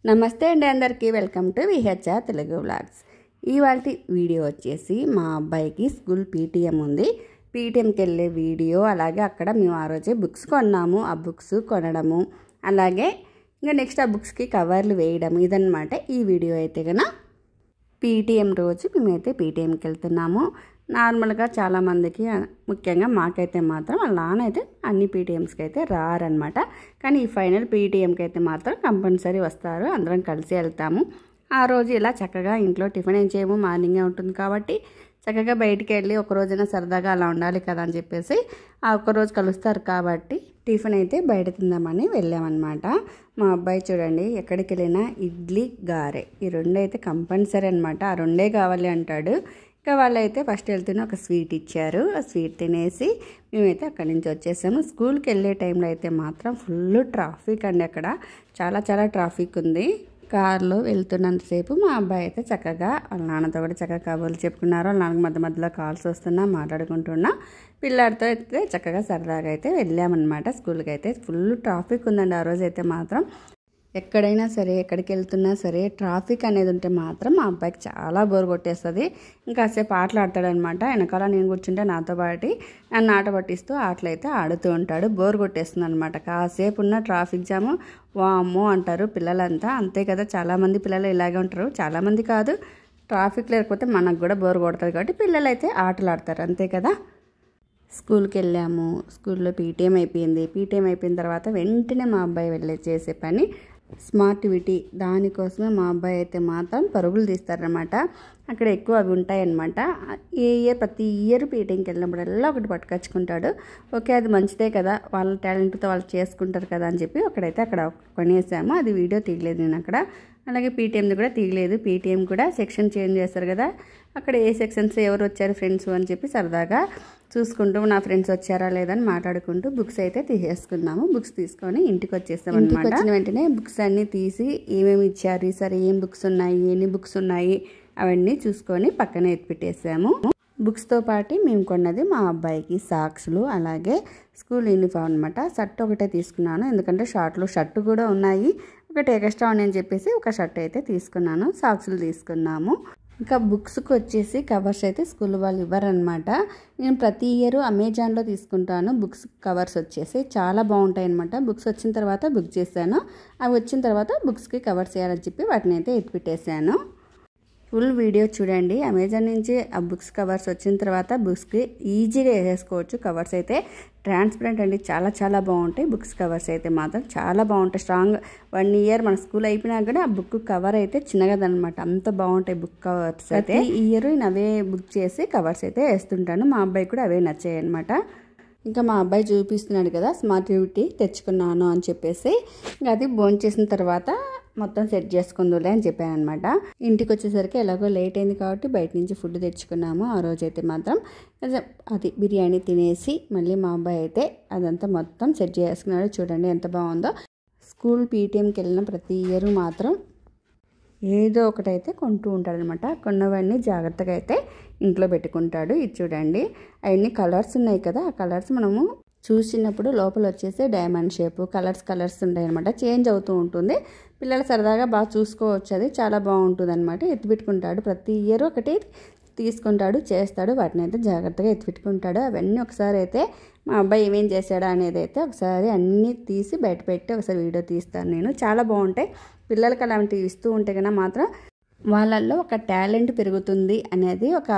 నమస్తే అండి అందరికీ welcome to VHR Telugu vlogs. ఇవాల్టి వీడియో వచ్చేసి మా అబ్బాయికి స్కూల్ పీటీఎం ఉంది. పీటీఎంకి వెళ్ళే వీడియో, అలాగే అక్కడ మేము ఆ రోజే బుక్స్ కొన్నాము. ఆ బుక్స్ కొనడము, అలాగే ఇంకా నెక్స్ట్ ఆ బుక్స్కి కవర్లు వేయడం, ఇదన్నమాట ఈ వీడియో. అయితే కన్నా పీటీఎం రోజు మేమైతే పీటీఎంకి వెళ్తున్నాము. నార్మల్గా చాలామందికి, ముఖ్యంగా మాకైతే మాత్రం వాళ్ళ నాన్న అయితే అన్ని పీటీఎంస్కి అయితే రారనమాట. కానీ ఈ ఫైనల్ పీటీఎంకి అయితే మాత్రం కంపల్సరీ వస్తారు. అందరం కలిసి వెళ్తాము. ఆ రోజు ఇలా చక్కగా ఇంట్లో టిఫిన్ ఏం చేయము, మార్నింగే ఉంటుంది కాబట్టి చక్కగా బయటికి వెళ్ళి ఒక రోజైనా సరదాగా అలా ఉండాలి కదా అని చెప్పేసి ఆ ఒక్కరోజు కలుస్తారు కాబట్టి టిఫిన్ అయితే బయట తిందామని వెళ్ళామన్నమాట. మా అబ్బాయి చూడండి, ఎక్కడికి వెళ్ళినా ఇడ్లీ, గారె ఈ రెండు అయితే కంపల్సరీ అనమాట. ఆ రెండే కావాలి అంటాడు. ఇంకా వాళ్ళైతే ఫస్ట్ వెళ్తూనే ఒక స్వీట్ ఇచ్చారు. ఆ స్వీట్ తినేసి మేమైతే అక్కడి నుంచి వచ్చేసాము. స్కూల్కి వెళ్ళే టైంలో అయితే మాత్రం ఫుల్ ట్రాఫిక్ అండి. అక్కడ చాలా ట్రాఫిక్ ఉంది. కార్లో వెళ్తున్నంతసేపు మా అబ్బాయి అయితే చక్కగా వాళ్ళ నాన్నతో కూడా చక్కగా కబుర్లు చెప్పుకున్నారు. వాళ్ళ నాన్నకు మధ్యలో కాల్స్ వస్తున్నా, మాట్లాడుకుంటున్నా. పిల్లాడితో అయితే చక్కగా సరదాగా అయితే వెళ్ళామన్నమాట. స్కూల్కి అయితే ఫుల్ ట్రాఫిక్ ఉందండి ఆ రోజు అయితే మాత్రం. ఎక్కడైనా సరే, ఎక్కడికి వెళ్తున్నా సరే ట్రాఫిక్ అనేది ఉంటే మాత్రం మా అబ్బాయికి చాలా బోర్ కొట్టేస్తుంది. ఇంకాసేపు ఆటలు ఆడతాడనమాట. వెనకాల నేను కూర్చుంటే నాతో పాటు నన్ను ఆట పట్టిస్తూ ఆటలైతే ఆడుతూ ఉంటాడు. బోర్ కొట్టేస్తుంది అనమాట. కాసేపు ఉన్న ట్రాఫిక్ జాము వామ్మో అంటారు పిల్లలంతా. అంతే కదా, చాలామంది పిల్లలు ఇలాగే ఉంటారు. చాలామంది కాదు, ట్రాఫిక్ లేకపోతే మనకు కూడా బోర్ కొడుతుంది కాబట్టి పిల్లలు అయితే ఆటలు ఆడతారు. అంతే కదా. స్కూల్కి వెళ్ళాము. స్కూల్లో పీటీఎం అయిపోయింది. పీటీఎం అయిపోయిన తర్వాత వెంటనే మా అబ్బాయి వెళ్ళే చేసే పని స్మార్టివిటీ. దానికోసమే మా అబ్బాయి అయితే మాత్రం పరుగులు తీస్తారనమాట. అక్కడ ఎక్కువ అవి ఉంటాయన్నమాట. ప్రతి ఇయర్ పీటీఎంకి వెళ్ళినప్పుడల్లా ఒకటి పట్టుకొచ్చుకుంటాడు. ఓకే, అది మంచిదే కదా, వాళ్ళ టాలెంట్తో వాళ్ళు చేసుకుంటారు కదా అని చెప్పి అక్కడ కొనేసాము. అది వీడియో తీయలేదు నేను అక్కడ. అలాగే పీటీఎంది కూడా తీయలేదు. పీటీఎం కూడా సెక్షన్ చేంజ్ చేస్తారు కదా, అక్కడ ఏ సెక్షన్స్ ఎవరు వచ్చారు ఫ్రెండ్స్ అని చెప్పి సరదాగా చూసుకుంటూ నా ఫ్రెండ్స్ వచ్చారా లేదని మాట్లాడుకుంటూ బుక్స్ అయితే తీసేసుకున్నాము. బుక్స్ తీసుకొని ఇంటికి వచ్చేస్తాం అనమాట. వచ్చిన వెంటనే బుక్స్ అన్నీ తీసి ఏమేమి ఇచ్చారు, ఈసారి ఏం బుక్స్ ఉన్నాయి, ఎన్ని బుక్స్ ఉన్నాయి అవన్నీ చూసుకొని పక్కన ఎత్తిపెట్టేసాము. బుక్స్తో పాటు మేము కొన్నది మా అబ్బాయికి సాక్స్లు, అలాగే స్కూల్ యూనిఫామ్ అనమాట. షర్ట్ ఒకటే తీసుకున్నాను, ఎందుకంటే షర్ట్ కూడా ఉన్నాయి. ఒకటి ఎక్స్ట్రా అని చెప్పేసి ఒక షర్ట్ అయితే తీసుకున్నాను. సాక్స్లు తీసుకున్నాము. ఇంకా బుక్స్కి వచ్చేసి కవర్స్ అయితే స్కూల్ వాళ్ళు ఇవ్వరనమాట. నేను ప్రతి ఇయర్ అమెజాన్లో తీసుకుంటాను. బుక్స్ కవర్స్ వచ్చేసి చాలా బాగుంటాయి అనమాట. బుక్స్ వచ్చిన తర్వాత బుక్ చేశాను. అవి వచ్చిన తర్వాత బుక్స్కి కవర్స్ చేయాలని చెప్పి వాటిని అయితే ఎత్తిపెట్టేశాను. ఫుల్ వీడియో చూడండి. అమెజాన్ నుంచి ఆ బుక్స్ కవర్స్ వచ్చిన తర్వాత బుక్స్కి ఈజీగా వేసేసుకోవచ్చు. కవర్స్ అయితే ట్రాన్స్పరెంట్ అండి, చాలా బాగుంటాయి. బుక్స్ కవర్స్ అయితే మాత్రం చాలా బాగుంటాయి. స్ట్రాంగ్ 1 ఇయర్ మన స్కూల్ అయిపోయినా కూడా ఆ బుక్ కవర్ అయితే చిన్నగదనమాట. అంత బాగుంటాయి బుక్ కవర్స్ అయితే. ఈ ఇయర్ నేను అవే బుక్ చేసి కవర్స్ అయితే వేస్తుంటాను. మా అబ్బాయి కూడా అవే నచ్చాయి అనమాట. ఇంకా మా అబ్బాయి చూపిస్తున్నాడు కదా స్మార్టివిటీ తెచ్చుకున్నాను అని చెప్పేసి, ఇంకా అది భోంచేసిన తర్వాత మొత్తం సెట్ చేసుకుందులే అని చెప్పాను అనమాట. ఇంటికి వచ్చేసరికి ఎలాగో లేట్ అయింది కాబట్టి బయట నుంచి ఫుడ్ తెచ్చుకున్నాము. ఆ రోజైతే మాత్రం అది బిర్యానీ తినేసి మళ్ళీ మా అబ్బాయి అయితే అదంతా మొత్తం సెట్ చేసుకున్నాడు. చూడండి ఎంత బాగుందో. స్కూల్ పీటీఎంకి వెళ్ళిన ప్రతి ఇయర్ మాత్రం ఏదో ఒకటైతే కొంటూ ఉంటాడనమాట. కొన్నవన్నీ జాగ్రత్తగా అయితే ఇంట్లో పెట్టుకుంటాడు. ఇది చూడండి, అవన్నీ కలర్స్ ఉన్నాయి కదా, ఆ కలర్స్ మనము చూసినప్పుడు లోపల వచ్చేసి డైమండ్ షేప్ కలర్స్ ఉంటాయి అనమాట. చేంజ్ అవుతూ ఉంటుంది. పిల్లలు సరదాగా బాగా చూసుకోవచ్చు. అది చాలా బాగుంటుంది అనమాట. ఎత్తిపెట్టుకుంటాడు. ప్రతి ఇయర్ ఒకటి తీసుకుంటాడు, చేస్తాడు. వాటిని అయితే జాగ్రత్తగా ఎత్తిపెట్టుకుంటాడు. అవన్నీ ఒకసారి అయితే మా అబ్బాయి ఏమేం చేశాడా అనేది అయితే ఒకసారి అన్నీ తీసి బయట పెట్టి ఒకసారి వీడియో తీస్తాను నేను. చాలా బాగుంటాయి. పిల్లలకి అలాంటివి ఇస్తూ ఉంటే కన్నా మాత్రం వాళ్ళల్లో ఒక టాలెంట్ పెరుగుతుంది అనేది ఒక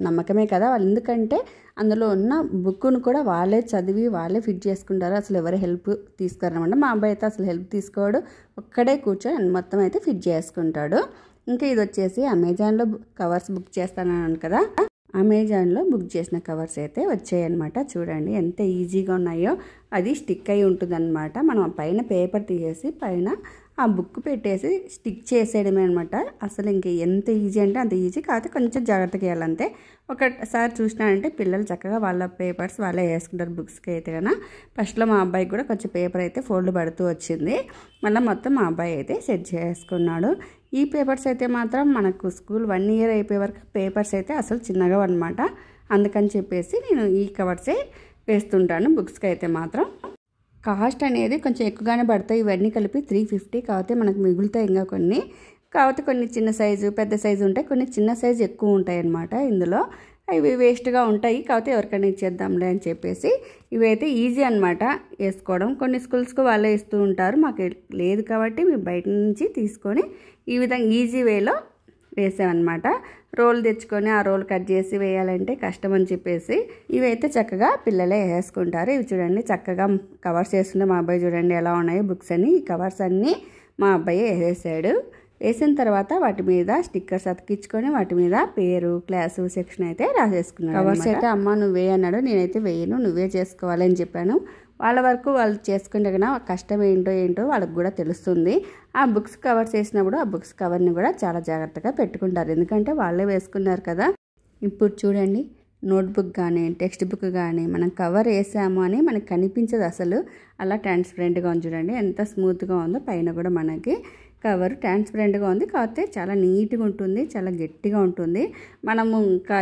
నమ్మకమే కదా వాళ్ళు. ఎందుకంటే అందులో ఉన్న బుక్ను కూడా వాళ్ళే చదివి వాళ్ళే ఫిట్ చేసుకుంటారు. అసలు ఎవరి హెల్ప్ తీసుకోరనమాట. మా అబ్బాయి అయితే అసలు హెల్ప్ తీసుకోడు, ఒక్కడే కూర్చొని మొత్తం అయితే ఫిట్ చేసుకుంటాడు. ఇంకా ఇది వచ్చేసి అమెజాన్లో కవర్స్ బుక్ చేస్తానన్నాను కదా, అమెజాన్లో బుక్ చేసిన కవర్స్ అయితే వచ్చాయన్నమాట. చూడండి ఎంత ఈజీగా ఉన్నాయో. అది స్టిక్ అయి ఉంటుందన్నమాట. మనం పైన పేపర్ తీసేసి పైన ఆ బుక్ పెట్టేసి స్టిక్ చేసేయడమే అనమాట. అసలు ఇంక ఎంత ఈజీ అంటే అంత ఈజీ, కాకపోతే కొంచెం జాగ్రత్తగా వేయాలంతే. ఒకసారి చూసినానంటే పిల్లలు చక్కగా వాళ్ళ పేపర్స్ వాళ్ళే వేసుకుంటారు బుక్స్కి అయితే కన్నా. ఫస్ట్లో మా అబ్బాయికి కూడా కొంచెం పేపర్ అయితే ఫోల్డ్ పడుతూ వచ్చింది. మళ్ళీ మొత్తం మా అబ్బాయి అయితే సెట్ చేసుకున్నాడు. ఈ పేపర్స్ అయితే మాత్రం మనకు స్కూల్ 1 ఇయర్ అయిపోయే వరకు పేపర్స్ అయితే అసలు చిన్నగా అనమాట. అందుకని చెప్పేసి నేను ఈ కవర్సే వేస్తుంటాను బుక్స్కి అయితే మాత్రం. కాస్ట్ అనేది కొంచెం ఎక్కువగానే పడతాయి. ఇవన్నీ కలిపి 350. కాకపోతే మనకు మిగులుతాయి ఇంకా కొన్ని. కాకపోతే కొన్ని చిన్న సైజు పెద్ద సైజు ఉంటాయి, కొన్ని చిన్న సైజు ఎక్కువ ఉంటాయి అన్నమాట ఇందులో. ఇవి వేస్ట్గా ఉంటాయి, కాకపోతే ఎవరికైనా ఇచ్చేద్దాంలే అని చెప్పేసి. ఇవైతే ఈజీ అనమాట వేసుకోవడం. కొన్ని స్కూల్స్కి వాళ్ళే ఇస్తూ ఉంటారు, మాకు లేదు కాబట్టి మేము బయట నుంచి తీసుకొని ఈ విధంగా ఈజీ వేలో వేసామన్నమాట. రోల్ తెచ్చుకొని ఆ రోల్ కట్ చేసి వేయాలంటే కష్టం అని చెప్పేసి ఇవైతే చక్కగా పిల్లలే వేసుకుంటారు. ఇవి చూడండి చక్కగా కవర్స్ వేస్తుంటే మా అబ్బాయి చూడండి ఎలా ఉన్నాయి బుక్స్ అని. ఈ కవర్స్ అన్నీ మా అబ్బాయి వేసాడు. వేసిన తర్వాత వాటి మీద స్టిక్కర్స్ అతికించుకొని వాటి మీద పేరు, క్లాసు, సెక్షన్ అయితే రాసేసుకున్నాను. కవర్స్ అయితే అమ్మ నువ్వే అన్నాడు, నేనైతే వేయను, నువ్వే చేసుకోవాలి అని చెప్పాను. వాళ్ళ వరకు వాళ్ళు చేసుకుంటే కన్నా కష్టం ఏంటో వాళ్ళకి కూడా తెలుస్తుంది. ఆ బుక్స్ కవర్స్ వేసినప్పుడు ఆ బుక్స్ కవర్ని కూడా చాలా జాగ్రత్తగా పెట్టుకుంటారు, ఎందుకంటే వాళ్ళే వేసుకున్నారు కదా. ఇప్పుడు చూడండి నోట్బుక్ కానీ టెక్స్ట్ బుక్ కానీ మనం కవర్ వేసాము అని మనకు కనిపించదు అసలు. అలా ట్రాన్స్పరెంట్గా ఉంది చూడండి, ఎంత స్మూత్గా ఉందో. పైన కూడా మనకి కవర్ ట్రాన్స్పరెంట్గా ఉంది, కాకపోతే చాలా నీట్గా ఉంటుంది, చాలా గట్టిగా ఉంటుంది. మనము ఇంకా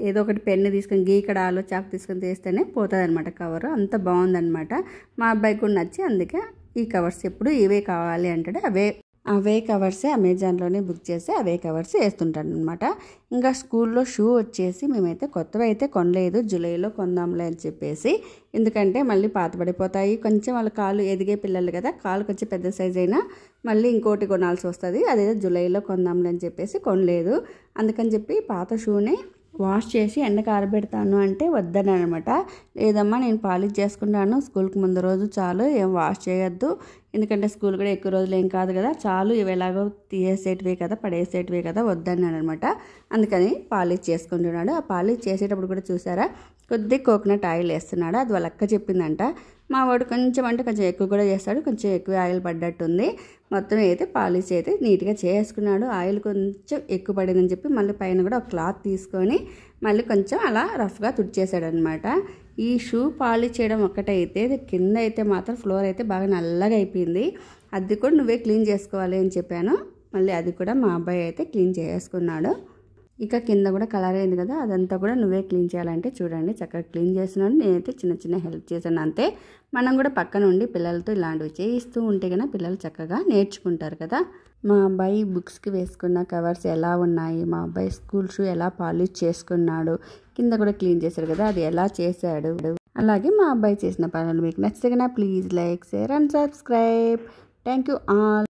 ఏదో ఒకటి పెన్ను తీసుకొని గీకడాలు చాకు తీసుకొని తీస్తేనే పోతుంది అనమాట కవరు. అంత బాగుందనమాట. మా అబ్బాయికి కూడా నచ్చి అందుకే ఈ కవర్స్ ఎప్పుడు ఇవే కావాలి అంటాడు. అవే కవర్సే అమెజాన్లోనే బుక్ చేసి అవే కవర్స్ వేస్తుంటాను అనమాట. ఇంకా స్కూల్లో షూ వచ్చేసి మేమైతే కొత్తవి అయితే కొనలేదు, జూలైలో కొందాంలే అని చెప్పేసి. ఎందుకంటే మళ్ళీ పాతబడిపోతాయి, కొంచెం వాళ్ళ కాళ్ళు ఎదిగే పిల్లలు కదా, కాలు కొంచెం పెద్ద సైజ్ అయినా మళ్ళీ ఇంకోటి కొనాల్సి వస్తుంది. అదే జూలైలో కొందాంలే అని చెప్పేసి కొనలేదు. అందుకని చెప్పి పాత షూనే వాష్ చేసి ఎండకు ఆరబెడతాను అంటే వద్దని అనమాట. లేదమ్మా నేను పాలిష్ చేసుకుంటాను, స్కూల్కి ముందు రోజు చాలు, ఏం వాష్ చేయొద్దు, ఎందుకంటే స్కూల్ కూడా ఎక్కువ రోజులు ఏం కాదు కదా, చాలు ఇవి ఎలాగో తీసేసేటివే కదా, పడేసేటివే కదా, వద్దన్నాడు అనమాట. అందుకని పాలిష్ చేసుకుంటున్నాడు. ఆ పాలిష్ చేసేటప్పుడు కూడా చూసారా కొద్ది కోకోనట్ ఆయిల్ వేస్తున్నాడు. అది వాళ్ళ అక్క చెప్పిందంట. మా వాడు కొంచెం అంటే కొంచెం ఎక్కువ కూడా చేస్తాడు, కొంచెం ఎక్కువ ఆయిల్ పడ్డట్టుంది. మొత్తం అయితే పాలిష్ అయితే నీట్గా చేసుకున్నాడు. ఆయిల్ కొంచెం ఎక్కువ పడిందని చెప్పి మళ్ళీ పైన కూడా ఒక క్లాత్ తీసుకొని మళ్ళీ కొంచెం అలా రఫ్గా తుడిచేసాడు అనమాట. ఈ షూ పాలిష్ చేయడం ఒక్కటైతే కింద అయితే మాత్రం ఫ్లోర్ అయితే బాగా నల్లగా అయిపోయింది. అది కూడా నువ్వే క్లీన్ చేసుకోవాలి అని చెప్పాను. మళ్ళీ అది కూడా మా అబ్బాయి అయితే క్లీన్ చేసుకున్నాడు. ఇక కింద కూడా కలర్ అయింది కదా, అదంతా కూడా నువ్వే క్లీన్ చేయాలంటే చూడండి చక్కగా క్లీన్ చేస్తున్నాను. నేనైతే చిన్న చిన్న హెల్ప్ చేశాను అంతే. మనం కూడా పక్కన ఉండి పిల్లలతో ఇలాంటివి చేయిస్తూ ఉంటే కన్నా పిల్లలు చక్కగా నేర్చుకుంటారు కదా. మా అబ్బాయి బుక్స్కి వేసుకున్న కవర్స్ ఎలా ఉన్నాయి, మా అబ్బాయి స్కూల్ షూ ఎలా పాలిష్ చేసుకున్నాడు, కింద కూడా క్లీన్ చేశాడు కదా, అది ఎలా చేశాడు. అలాగే మా అబ్బాయి చేసిన పనులు మీకు నచ్చితే కన్నా please like, share and subscribe. Thank you all.